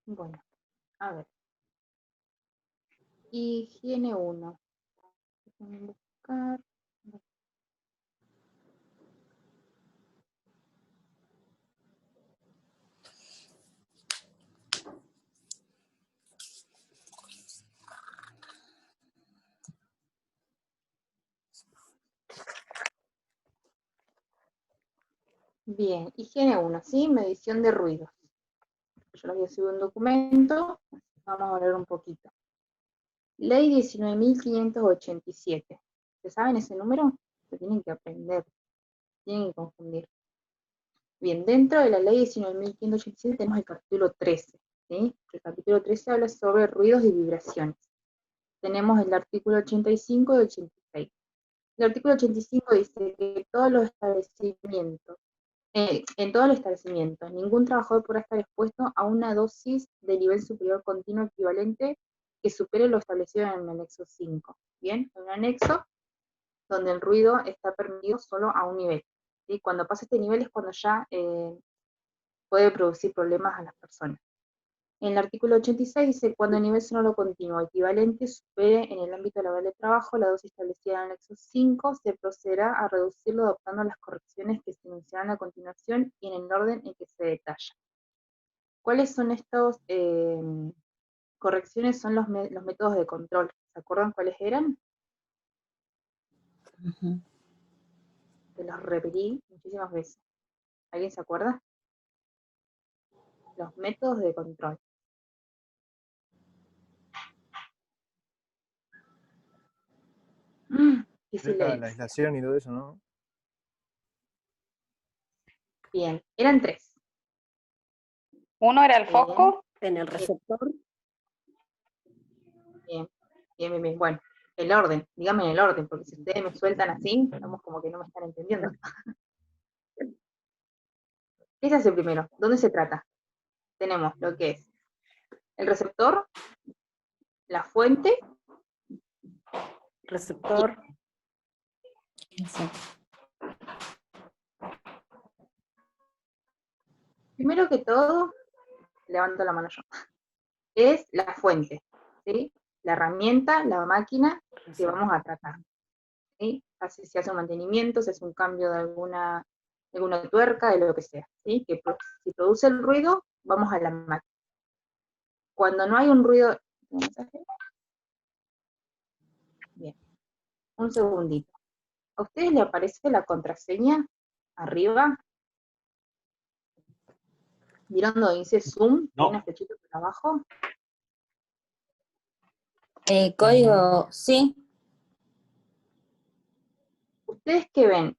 Bueno, a ver. Higiene 1. Déjenme buscar. Bien, higiene 1, ¿sí? Medición de ruidos. Yo les voy a subir un documento, vamos a hablar un poquito. Ley 19.587. ¿Se saben ese número? Se tienen que aprender, tienen que confundir. Bien, dentro de la ley 19.587 tenemos el capítulo 13, ¿sí? El capítulo 13 habla sobre ruidos y vibraciones. Tenemos el artículo 85 y 86. El artículo 85 dice que todos los establecimientos, en todo el establecimiento, ningún trabajador podrá estar expuesto a una dosis de nivel superior continuo equivalente que supere lo establecido en el anexo 5. Bien, en un anexo donde el ruido está permitido solo a un nivel. ¿Sí? Cuando pasa este nivel es cuando ya puede producir problemas a las personas. En el artículo 86 dice, cuando el nivel sonoro continuo equivalente supere en el ámbito laboral de trabajo la dosis establecida en el anexo 5, se procederá a reducirlo adoptando las correcciones que se enunciarán a continuación y en el orden en que se detalla. ¿Cuáles son estas correcciones? Son los métodos de control. ¿Se acuerdan cuáles eran? Te los repetí muchísimas veces. ¿Alguien se acuerda? Los métodos de control. ¿Qué La silencio? aislación y todo eso, ¿no? Bien, eran 3. Uno era el Bien, foco. En el receptor. bien, bien, bien, bien. Bueno, el orden, díganme en el orden, porque si ustedes me sueltan así, estamos como que no me están entendiendo. ¿Qué se hace primero? ¿Dónde se trata? Tenemos lo que es el receptor, la fuente, Receptor. primero que todo, levanto la mano yo, es la fuente, ¿sí? La herramienta, la máquina que vamos a tratar, ¿sí? Así se hace un mantenimiento, se hace un cambio de alguna tuerca, de lo que sea, ¿sí? Que si produce el ruido, vamos a la máquina. Cuando no hay un ruido, bien, un segundito. ¿A ustedes le aparece la contraseña arriba? ¿Vieron donde dice Zoom? No. Hay una flechita por abajo. Código, sí. ¿Ustedes qué ven?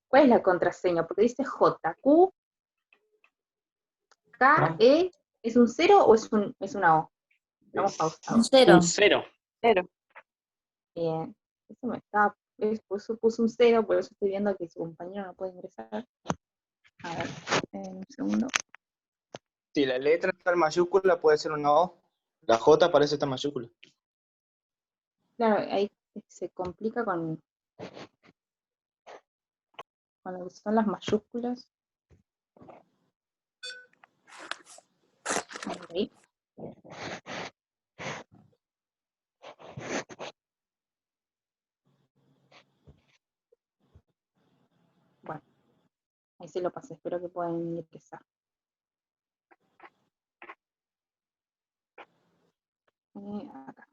¿Cuál es la contraseña? Porque dice JQ, K, E, ¿es un 0 o es una O? Estamos Un pausados. cero. Un 0. Cero. Bien. Eso me está, por eso puse un 0, por eso estoy viendo que su compañero no puede ingresar. A ver, un segundo. Si la letra está en mayúscula, puede ser una O. La J parece estar en mayúscula. Claro, ahí se complica con lo que son las mayúsculas. Ahí. Bueno, ahí se lo pasé, espero que puedan ingresar. Acá.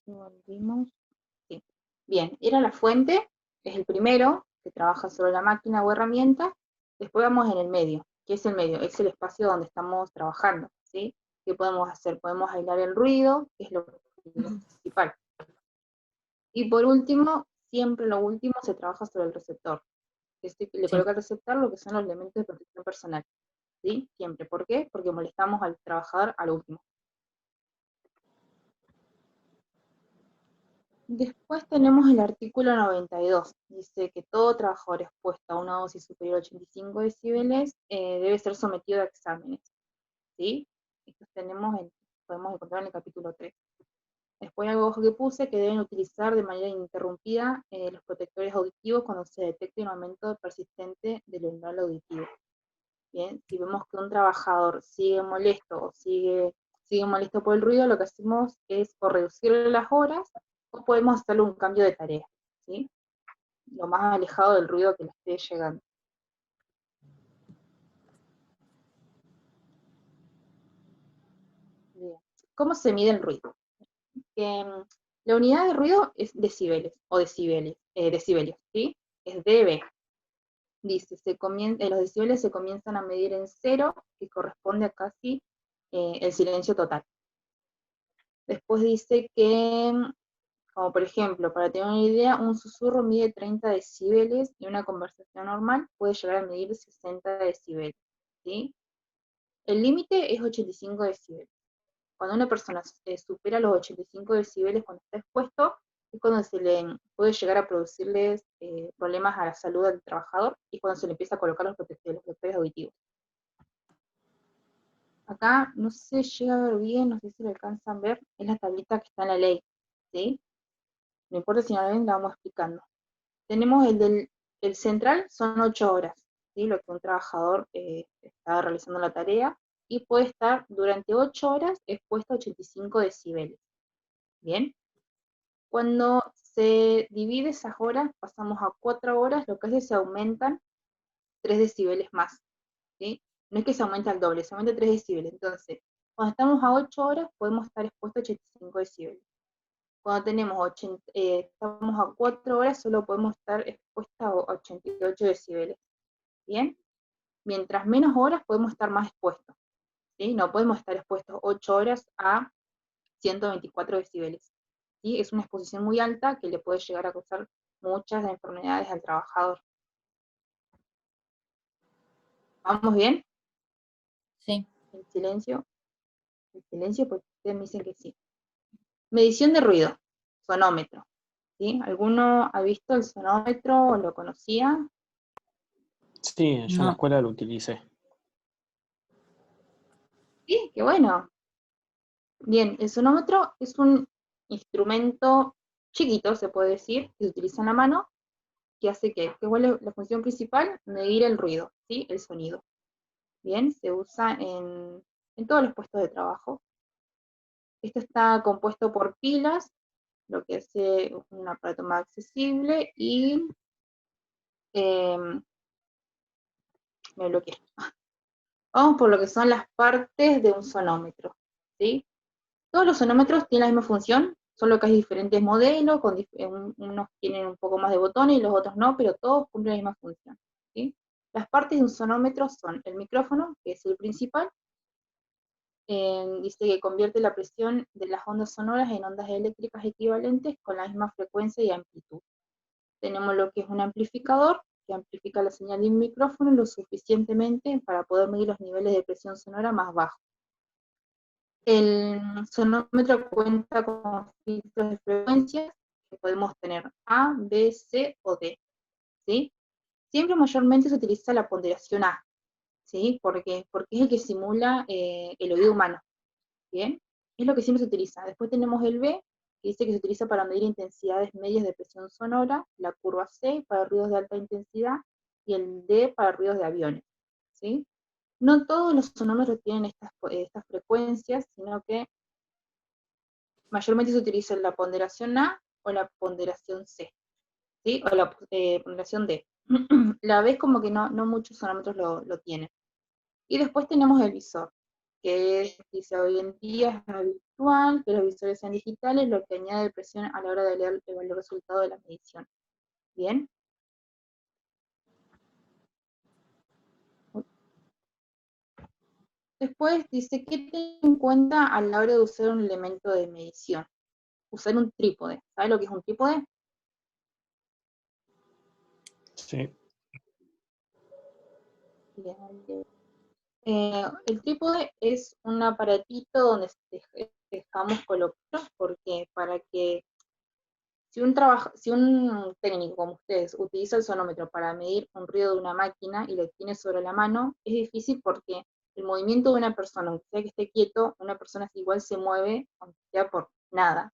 Volvimos. Sí. Bien, era la fuente, es el primero que trabaja sobre la máquina o herramienta. Después vamos en el medio. ¿Qué es el medio? Es el espacio donde estamos trabajando, ¿sí? ¿Qué podemos hacer? Podemos aislar el ruido, que es lo principal. Y por último, siempre lo último, se trabaja sobre el receptor. Le coloca al receptor lo que son los elementos de protección personal, ¿sí? Siempre. ¿Por qué? Porque molestamos al trabajador al último. Después tenemos el artículo 92. Dice que todo trabajador expuesto a una dosis superior a 85 decibeles debe ser sometido a exámenes, ¿sí? Estos podemos encontrar en el capítulo 3. Después algo ojo que puse, que deben utilizar de manera ininterrumpida los protectores auditivos cuando se detecte un aumento persistente del umbral auditivo. Bien, si vemos que un trabajador sigue molesto o sigue molesto por el ruido, lo que hacemos es o reducirle las horas o podemos hacerle un cambio de tarea, ¿sí? Lo más alejado del ruido que le esté llegando. Bien. ¿Cómo se mide el ruido? La unidad de ruido es decibeles, o decibelios, ¿sí? Es dB. Dice, los decibeles se comienzan a medir en 0, que corresponde a casi el silencio total. Después dice que, como por ejemplo, para tener una idea, un susurro mide 30 decibeles y una conversación normal puede llegar a medir 60 decibeles, ¿sí? El límite es 85 decibeles. Cuando una persona supera los 85 decibeles cuando está expuesto, es cuando se le puede llegar a producirles problemas a la salud del trabajador y cuando se le empieza a colocar los protectores auditivos. Acá no se llega a ver bien, no sé si lo alcanzan a ver, es la tablita que está en la ley, ¿sí? No importa si no la ven, la vamos explicando. Tenemos el central, son 8 horas, ¿sí? Lo que un trabajador está realizando la tarea, y puede estar durante 8 horas expuesto a 85 decibeles. Bien. Cuando se divide esas horas, pasamos a 4 horas, lo que hace es se aumentan 3 decibeles más, ¿sí? No es que se aumenta el doble, se aumenta 3 decibeles. Entonces, cuando estamos a 8 horas, podemos estar expuestos a 85 decibeles. Cuando estamos a 4 horas, solo podemos estar expuestos a 88 decibeles. ¿Bien? Mientras menos horas, podemos estar más expuestos, ¿sí? No podemos estar expuestos 8 horas a 124 decibeles. ¿Sí? Es una exposición muy alta que le puede llegar a causar muchas enfermedades al trabajador. ¿Vamos bien? Sí. El silencio, porque ustedes me dicen que sí. Medición de ruido, sonómetro. ¿Sí? ¿Alguno ha visto el sonómetro o lo conocía? Sí, yo en la No. escuela lo utilicé. Sí, qué bueno. Bien, el sonómetro es un instrumento chiquito, se puede decir, que se utiliza en la mano, que hace que ¿cuál es la función principal? Medir el ruido, ¿sí? El sonido. Bien, se usa en todos los puestos de trabajo. Esto está compuesto por pilas, lo que hace un aparato más accesible, y me bloqueé. Vamos por lo que son las partes de un sonómetro, ¿sí? Todos los sonómetros tienen la misma función, solo que hay diferentes modelos, unos tienen un poco más de botones y los otros no, pero todos cumplen la misma función, ¿sí? Las partes de un sonómetro son el micrófono, que es el principal. Dice que convierte la presión de las ondas sonoras en ondas eléctricas equivalentes con la misma frecuencia y amplitud. Tenemos lo que es un amplificador, que amplifica la señal de un micrófono lo suficientemente para poder medir los niveles de presión sonora más bajos. El sonómetro cuenta con filtros de frecuencias, que podemos tener A, B, C o D, ¿sí? Siempre mayormente se utiliza la ponderación A, ¿sí? Porque es el que simula el oído humano. Bien, es lo que siempre se utiliza. Después tenemos el B, que dice que se utiliza para medir intensidades medias de presión sonora, la curva C para ruidos de alta intensidad, y el D para ruidos de aviones, ¿sí? No todos los sonómetros tienen estas frecuencias, sino que mayormente se utiliza la ponderación A o la ponderación C, ¿sí? O la ponderación D. La B es como que no muchos sonómetros lo tienen. Y después tenemos el visor, que dice hoy en día es habitual que los visores sean digitales, lo que añade presión a la hora de leer el resultado de la medición. Bien. Después dice, ¿qué tener en cuenta a la hora de usar un elemento de medición? Usar un trípode. ¿Sabe lo que es un trípode? Sí. Bien. El trípode es un aparatito donde dejamos colocar, porque para que si un técnico como ustedes utiliza el sonómetro para medir un ruido de una máquina y lo tiene sobre la mano, es difícil porque el movimiento de una persona, aunque sea que esté quieto, una persona igual se mueve, aunque sea por nada.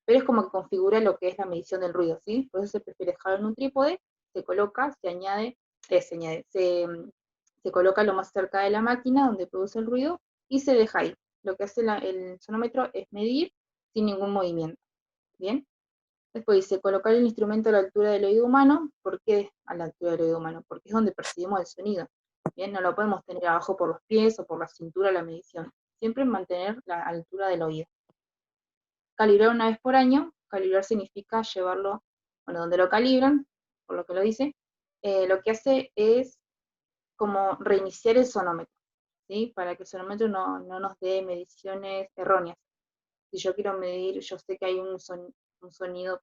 pero es como que configura lo que es la medición del ruido, ¿sí? Por eso se prefiere dejarlo en un trípode, se coloca, se coloca lo más cerca de la máquina donde produce el ruido y se deja ahí. Lo que hace el sonómetro es medir sin ningún movimiento, ¿bien? Después dice, colocar el instrumento a la altura del oído humano. ¿Por qué a la altura del oído humano? Porque es donde percibimos el sonido. Bien, no lo podemos tener abajo por los pies o por la cintura la medición. Siempre mantener la altura del oído. Calibrar una vez por año. Calibrar significa llevarlo, bueno, donde lo calibran, por lo que lo dice, lo que hace es como reiniciar el sonómetro, ¿sí? Para que el sonómetro no nos dé mediciones erróneas. Si yo quiero medir, yo sé que hay un sonido,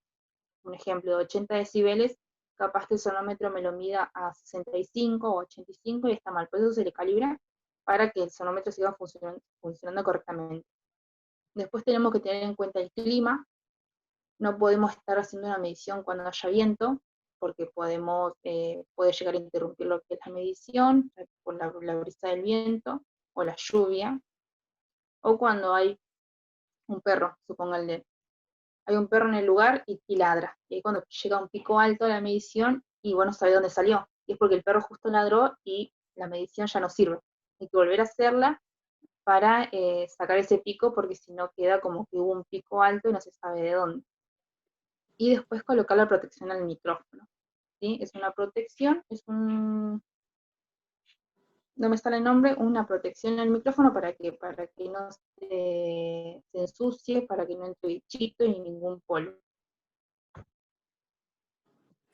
un ejemplo, de 80 decibeles, capaz que el sonómetro me lo mida a 65 o 85 y está mal. Por eso se le calibra para que el sonómetro siga funcionando correctamente. Después tenemos que tener en cuenta el clima. No podemos estar haciendo una medición cuando haya viento, porque puede llegar a interrumpir lo que es la medición, por la brisa del viento, o la lluvia, o cuando hay un perro, supónganle, hay un perro en el lugar y ladra. Y ahí cuando llega a un pico alto de la medición, y bueno, sabe dónde salió. Y es porque el perro justo ladró y la medición ya no sirve. Hay que volver a hacerla para sacar ese pico, porque si no queda como que hubo un pico alto y no se sabe de dónde. Y después colocar la protección al micrófono, ¿sí? Es una protección, no me sale el nombre, una protección al micrófono para que no se ensucie, para que no entre bichito ni ningún polvo.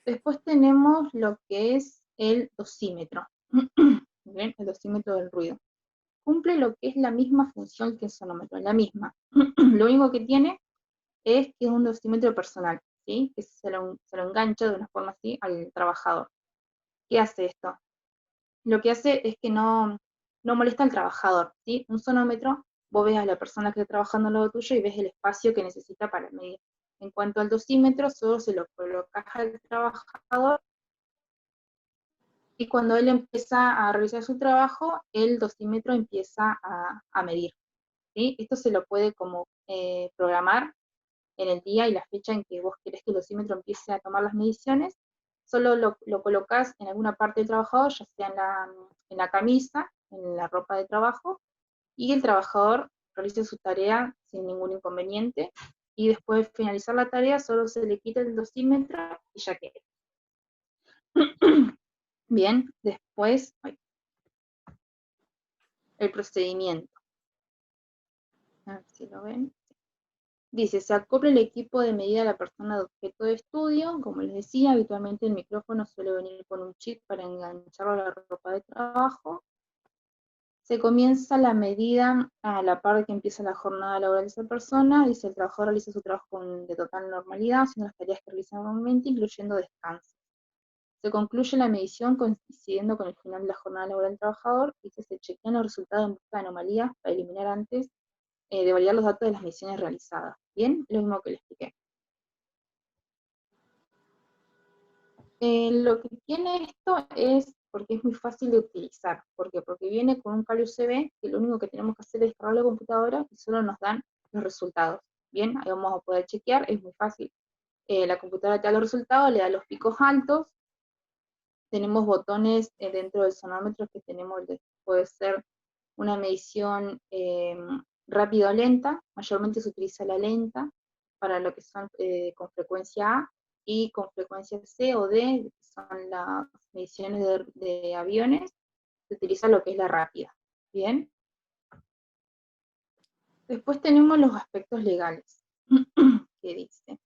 Después tenemos lo que es el dosímetro. ¿Bien? El dosímetro del ruido. Cumple lo que es la misma función que el sonómetro, la misma. Lo único que tiene es que es un dosímetro personal, ¿sí? Que se lo engancha de una forma así al trabajador. ¿Qué hace esto? Lo que hace es que no molesta al trabajador, ¿sí? Un sonómetro, vos ves a la persona que está trabajando al lado tuyo y ves el espacio que necesita para medir. En cuanto al dosímetro, solo se lo colocas al trabajador y cuando él empieza a realizar su trabajo, el dosímetro empieza a medir, ¿sí? Esto se lo puede como programar en el día y la fecha en que vos querés que el dosímetro empiece a tomar las mediciones. Solo lo colocás en alguna parte del trabajador, ya sea en la camisa, en la ropa de trabajo, y el trabajador realiza su tarea sin ningún inconveniente, y después de finalizar la tarea solo se le quita el dosímetro y ya queda. Bien, después el procedimiento. A ver si lo ven. Dice, se acopla el equipo de medida a la persona de objeto de estudio. Como les decía, habitualmente el micrófono suele venir con un chip para engancharlo a la ropa de trabajo. Se comienza la medida a la par de que empieza la jornada laboral de esa persona. Dice, el trabajador realiza su trabajo de total normalidad, haciendo las tareas que realiza normalmente, incluyendo descanso. Se concluye la medición coincidiendo con el final de la jornada laboral del trabajador y se chequean los resultados en busca de anomalías para eliminar antes de validar los datos de las mediciones realizadas. Bien, lo mismo que les expliqué. Lo que tiene esto es porque es muy fácil de utilizar. ¿Por qué? Porque viene con un cable USB que lo único que tenemos que hacer es descargar la computadora y solo nos dan los resultados. Bien, ahí vamos a poder chequear, es muy fácil. La computadora te da los resultados, le da los picos altos. Tenemos botones dentro del sonómetro que tenemos, puede ser una medición rápida o lenta. Mayormente se utiliza la lenta para lo que son con frecuencia A, y con frecuencia C o D, que son las mediciones de aviones, se utiliza lo que es la rápida. Bien. Después tenemos los aspectos legales, que dice,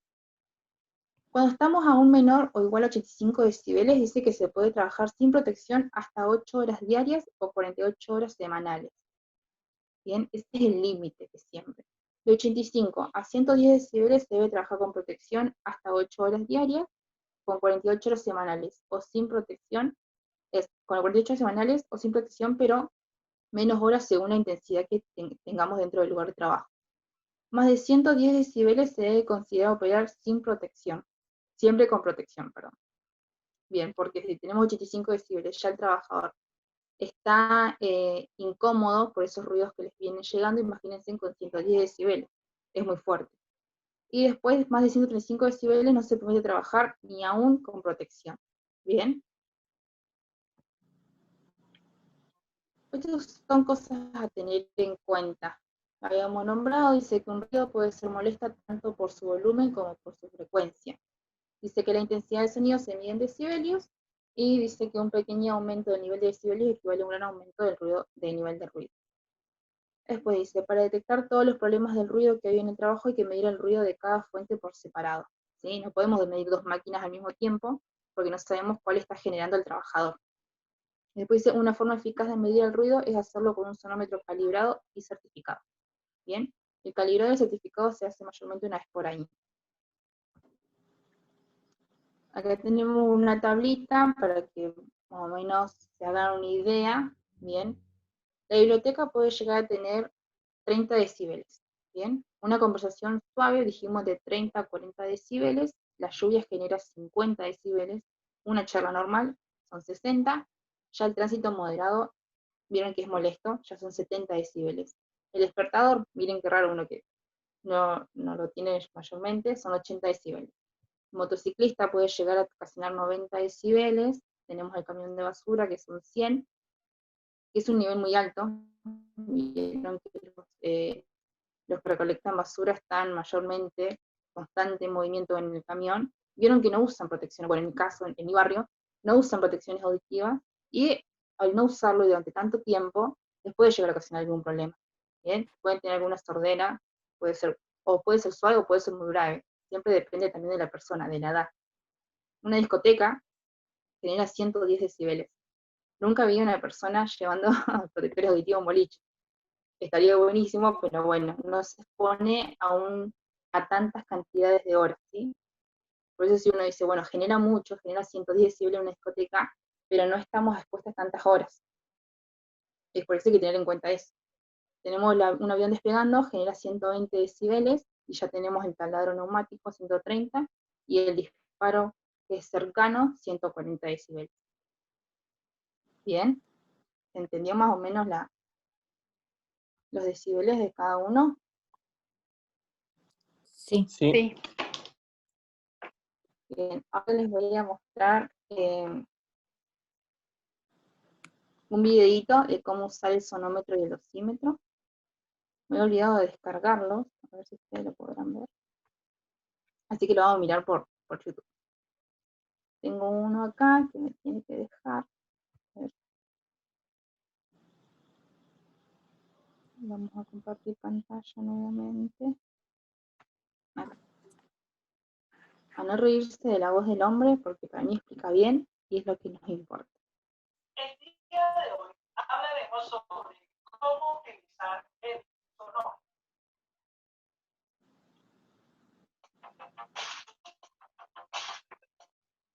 cuando estamos a un menor o igual a 85 decibeles, dice que se puede trabajar sin protección hasta 8 horas diarias o 48 horas semanales. Bien, este es el límite que siempre. De 85 a 110 decibeles se debe trabajar con protección hasta 8 horas diarias, con 48 horas semanales, o sin protección, con 48 horas semanales o sin protección, pero menos horas según la intensidad que tengamos dentro del lugar de trabajo. Más de 110 decibeles se debe considerar operar sin protección, siempre con protección, perdón. Bien, porque si tenemos 85 decibeles, ya el trabajador está incómodo por esos ruidos que les vienen llegando. Imagínense con 110 decibeles, es muy fuerte. Y después, más de 135 decibeles no se puede trabajar ni aún con protección. Bien. Estas son cosas a tener en cuenta. Habíamos nombrado, dice que un ruido puede ser molesta tanto por su volumen como por su frecuencia. Dice que la intensidad del sonido se mide en decibelios y dice que un pequeño aumento del nivel de decibelios equivale a un gran aumento del nivel de ruido. Después dice, para detectar todos los problemas del ruido que hay en el trabajo hay que medir el ruido de cada fuente por separado. ¿Sí? No podemos medir dos máquinas al mismo tiempo porque no sabemos cuál está generando el trabajador. Después dice, una forma eficaz de medir el ruido es hacerlo con un sonómetro calibrado y certificado. Bien, el calibrado y el certificado se hace mayormente una vez por año. Acá tenemos una tablita para que más o menos se hagan una idea. Bien, la biblioteca puede llegar a tener 30 decibeles. Bien, una conversación suave, dijimos de 30 a 40 decibeles, la lluvia genera 50 decibeles, una charla normal son 60, ya el tránsito moderado, vieron que es molesto, ya son 70 decibeles. El despertador, miren qué raro uno que no lo tiene mayormente, son 80 decibeles. El motociclista puede llegar a ocasionar 90 decibeles, tenemos el camión de basura que son 100, que es un nivel muy alto, vieron que los que recolectan basura están mayormente constante en movimiento en el camión, vieron que no usan protección, bueno, en mi caso, en mi barrio, no usan protecciones auditivas, y al no usarlo durante tanto tiempo, les puede llegar a ocasionar algún problema. ¿Bien? Pueden tener alguna sordera, puede ser, o puede ser suave o puede ser muy grave, siempre depende también de la persona, de la edad. Una discoteca genera 110 decibeles. Nunca vi una persona llevando protectores auditivos en boliche. Estaría buenísimo, pero bueno, no se expone a tantas cantidades de horas, ¿sí? Por eso si uno dice, bueno, genera mucho, genera 110 decibeles en una discoteca, pero no estamos expuestos a tantas horas. Es por eso que hay que tener en cuenta eso. Tenemos un avión despegando, genera 120 decibeles, y ya tenemos el taladro neumático, 130, y el disparo que es cercano, 140 decibeles. Bien, ¿se entendió más o menos los decibeles de cada uno? Sí. Sí. Sí. Bien, ahora les voy a mostrar un videito de cómo usar el sonómetro y el osímetro. Me he olvidado de descargarlos, a ver si ustedes lo podrán ver. Así que lo vamos a mirar por YouTube. Tengo uno acá que me tiene que dejar. A ver. Vamos a compartir pantalla nuevamente. Acá. A no reírse de la voz del hombre, porque para mí explica bien y es lo que nos importa. El día de hoy hablaremos sobre cómo utilizar el sonómetro.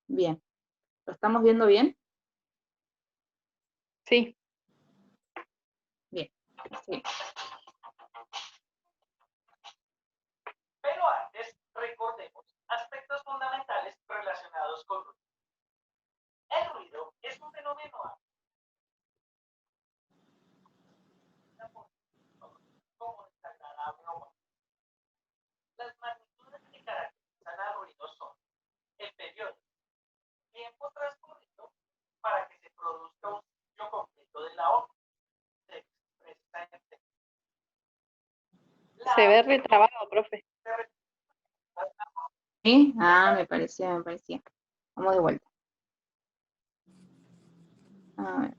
Bien. ¿Lo estamos viendo bien? Sí. Bien. Sí. Pero antes, recordemos aspectos fundamentales relacionados con ruido. El ruido es un fenómeno como desagradable o bueno. Las magnitudes que caracterizan al ruido son el periodo, tiempo transcurrido para que se produzca un ciclo completo de la onda. Se expresa en Se ve retrabado, profe. ¿Sí? Ah, me parecía. Vamos de vuelta. A ver.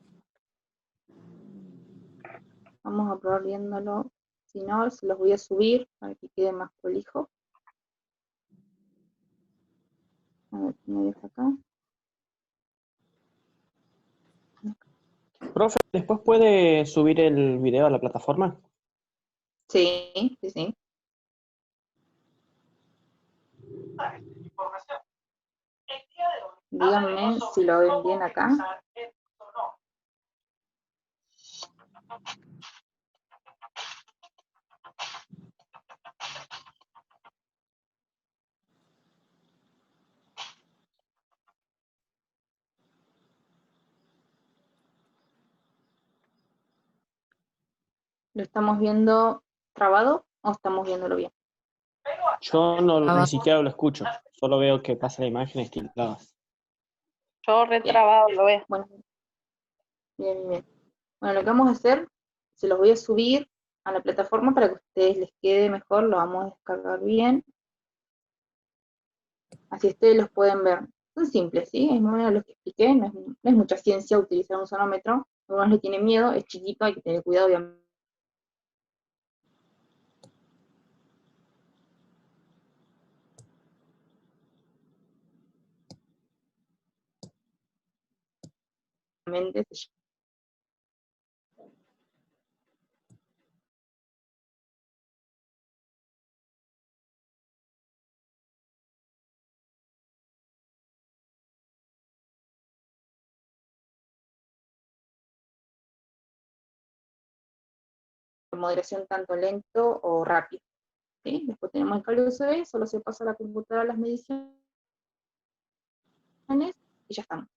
Vamos a probar viéndolo. Si no, se los voy a subir para que quede más prolijo. A ver, ¿me deja acá? Profe, ¿después puede subir el video a la plataforma? Sí, sí, sí. información. El día de hoy Díganme hablaremos si lo sobre ven cómo bien acá. utilizar el sonómetro. ¿Lo estamos viendo trabado o estamos viéndolo bien? Pero Yo no, Ah, ni siquiera lo escucho, solo veo que pasa la imagen estilada. Yo retrabado lo veo. Bueno, bien, bien. Bueno, lo que vamos a hacer, se los voy a subir a la plataforma para que a ustedes les quede mejor, lo vamos a descargar bien. Así ustedes los pueden ver. Son simples, ¿sí? Es más o menos lo que expliqué, no es mucha ciencia utilizar un sonómetro. Algunos le tienen miedo, es chiquito, hay que tener cuidado, obviamente. Se moderación tanto lento o rápido, ¿sí? Después tenemos el cable USB, solo se pasa a la computadora las mediciones y ya estamos.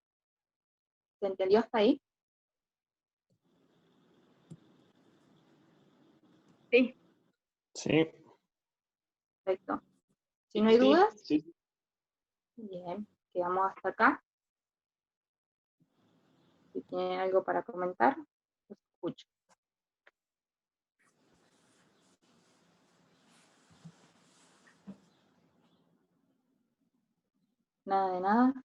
¿Se entendió hasta ahí? Sí. Sí. Perfecto. Si no hay Sí, dudas, sí. bien, quedamos hasta acá. Si tienen algo para comentar, los escucho. Nada de nada,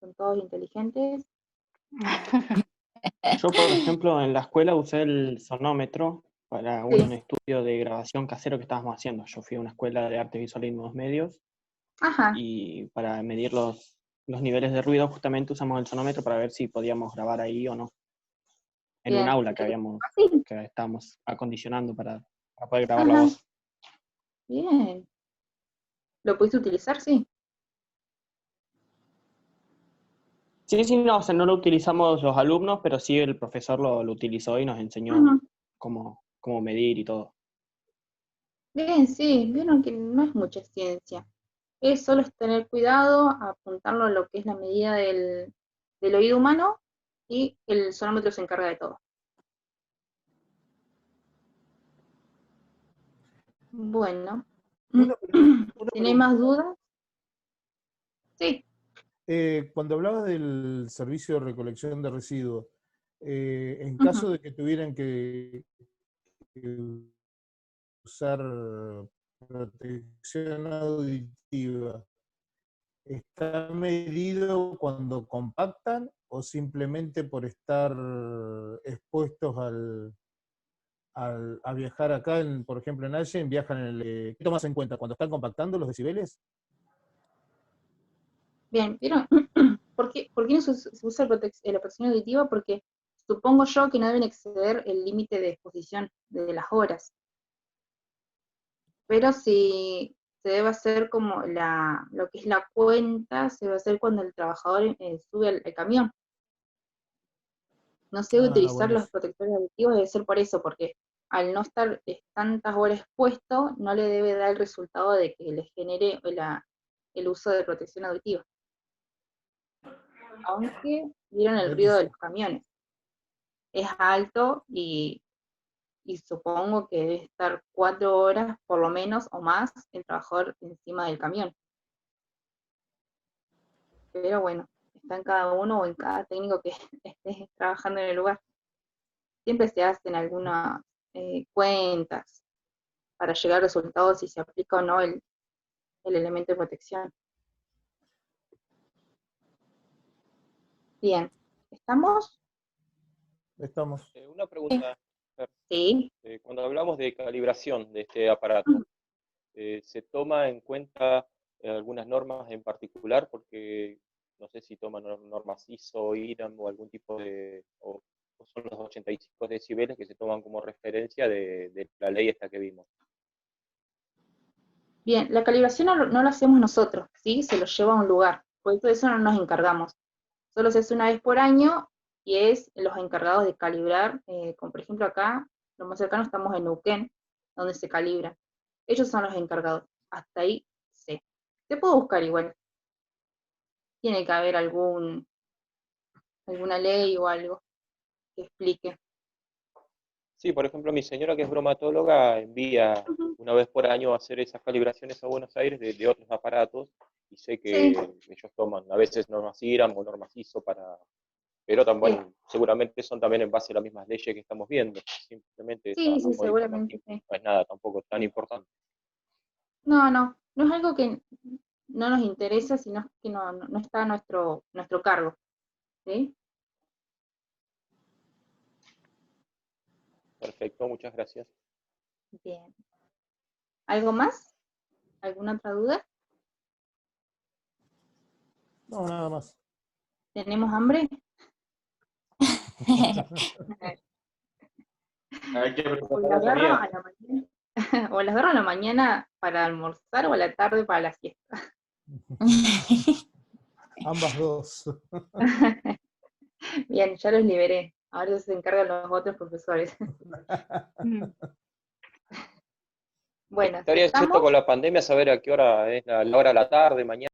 son todos inteligentes. Yo, por ejemplo, en la escuela usé el sonómetro para un Sí. estudio de grabación casero que estábamos haciendo. Yo fui a una escuela de artes visuales y nuevos medios Ajá, y para medir los niveles de ruido justamente usamos el sonómetro para ver si podíamos grabar ahí o no. En un bien. aula que Sí, estábamos acondicionando para poder grabar la ajá, voz. bien. ¿Lo pudiste utilizar? Sí. Sí, sí, no, o sea, no lo utilizamos los alumnos, pero sí el profesor lo utilizó y nos enseñó Ujú. cómo medir y todo. Bien, sí, vieron que no es mucha ciencia. Es solo es tener cuidado, apuntarlo a lo que es la medida del oído humano y el sonómetro se encarga de todo. Bueno, Una si no hay más pregunta. dudas, sí. Cuando hablabas del servicio de recolección de residuos, en Ujú. caso de que tuvieran que usar protección auditiva, ¿está medido cuando compactan o simplemente por estar expuestos a viajar acá, por ejemplo en Allen, viajan en ¿qué tomas en cuenta cuando están compactando los decibeles? Bien, ¿vieron? ¿Por qué no se usa la protección auditiva? Porque supongo yo que no deben exceder el límite de exposición de las horas. Pero si se debe hacer como lo que es la cuenta, se debe hacer cuando el trabajador sube al camión. No se debe Ah, utilizar los buenísimo. protectores auditivos, debe ser por eso, porque al no estar tantas horas expuesto, no le debe dar el resultado de que le genere el uso de protección auditiva. Aunque vieron el ruido de Buenísimo. los camiones. Es alto y supongo que debe estar 4 horas por lo menos o más el trabajador encima del camión. Pero bueno, está en cada uno o en cada técnico que esté trabajando en el lugar. Siempre se hacen algunas cuentas para llegar a resultados si se aplica o no el elemento de protección. Bien, ¿estamos? Estamos. Una pregunta, Fer. Sí. Cuando hablamos de calibración de este aparato, ¿se toma en cuenta algunas normas en particular? Porque no sé si toman normas ISO, IRAM o algún tipo o son los 85 decibeles que se toman como referencia de la ley esta que vimos. Bien, la calibración no lo hacemos nosotros, ¿sí? Se lo lleva a un lugar, por eso no nos encargamos. Solo se hace una vez por año y es los encargados de calibrar, como por ejemplo acá, lo más cercano estamos en Neuquén, donde se calibra. Ellos son los encargados. Hasta ahí sé. Te puedo buscar igual. Tiene que haber alguna ley o algo que explique. Sí, por ejemplo, mi señora que es bromatóloga envía Ujú. una vez por año a hacer esas calibraciones a Buenos Aires de otros aparatos y sé que Sí, ellos toman a veces normas IRAM o normas ISO pero sí, también seguramente son también en base a las mismas leyes que estamos viendo. Simplemente es sí, a sí, modo seguramente informativo, sí. no es nada tampoco tan Sí. importante. No, no, no es algo que no nos interesa, sino que no está a nuestro cargo, ¿sí? Perfecto, muchas gracias. Bien. ¿Algo más? ¿Alguna otra duda? No, nada más. ¿Tenemos hambre? Hay que O preparar la la agarro comida. a la mañana, o las agarro a la mañana para almorzar o a la tarde para la siesta. Ambas dos. Bien, ya los liberé. Ahora se encargan los otros profesores. Bueno, si Estaría cierto estamos, con la pandemia saber a qué hora es la hora de la tarde, mañana.